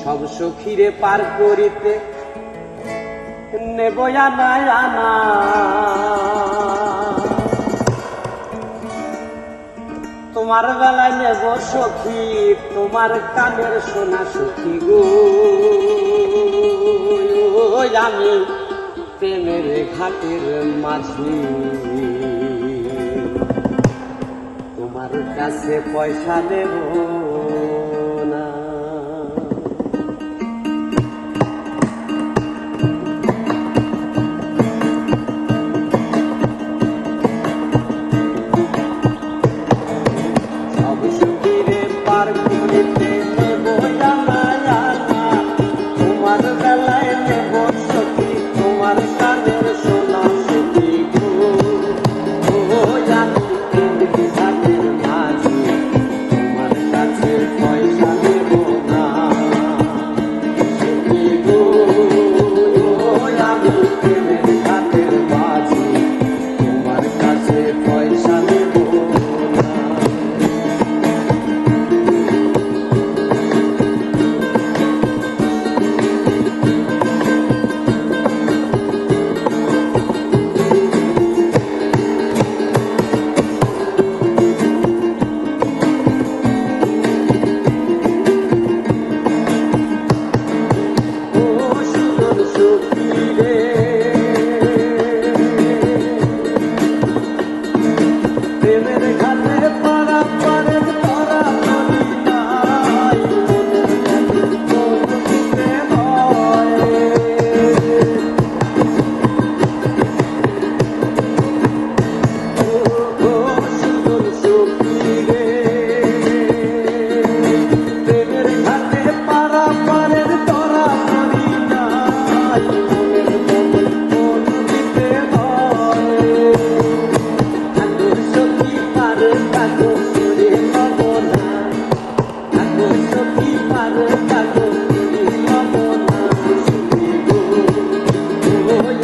সব সখীরে পার করিতে নেব আনা আনা, তোমার বেলায় নেব সখী তোমার কানের সোনা সখী গো। আমি প্রেমের ঘাটের মাঝি, তোমার কাছে পয়সা দেব না। সব সখীরে পার করিতে নেব আনা আনা, তোমার বেলায় নেব সখী তোমার কানের সোনা সখী গো। আমি প্রেমের ঘাটের মাঝি, তোমার কাছে পয়সা নেব না সখী গো। আমি প্রেমের ঘাটের মাঝি, তোমার কাছে পয়সা নেব না। প্রেমের ঘাটে পারা পারে তারা নদী নাই, দিতে হয় সুন্দর সখী রে। প্রেমের ঘাটে পারা পারে তারা নদী নাই, দিতে হয় সখী পারে কাগো করে লব না, সখী পারে কাগো করে লব না সখী গো।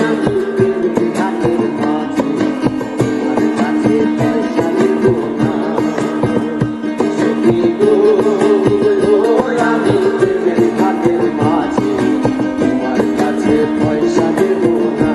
আমি প্রেমের ঘাটের মাঝি, তোমার কাছে পয়সা নেব না সখী গো। আমি প্রেমের ঘাটের মাঝি, তোমার কাছে পয়সা নেব না।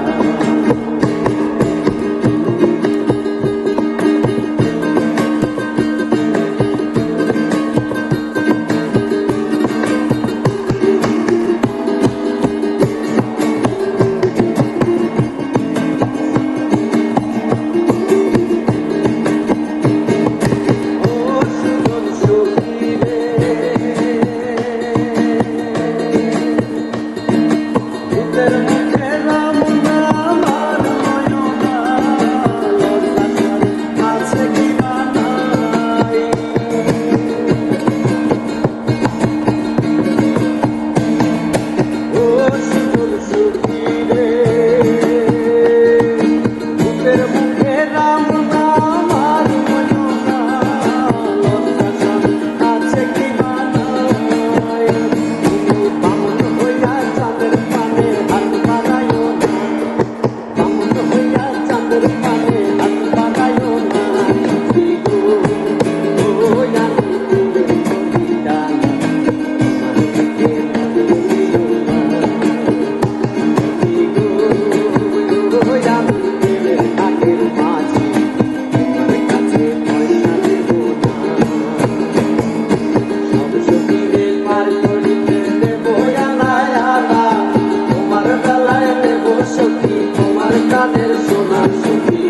সখী তোমার কানের সোনা সখী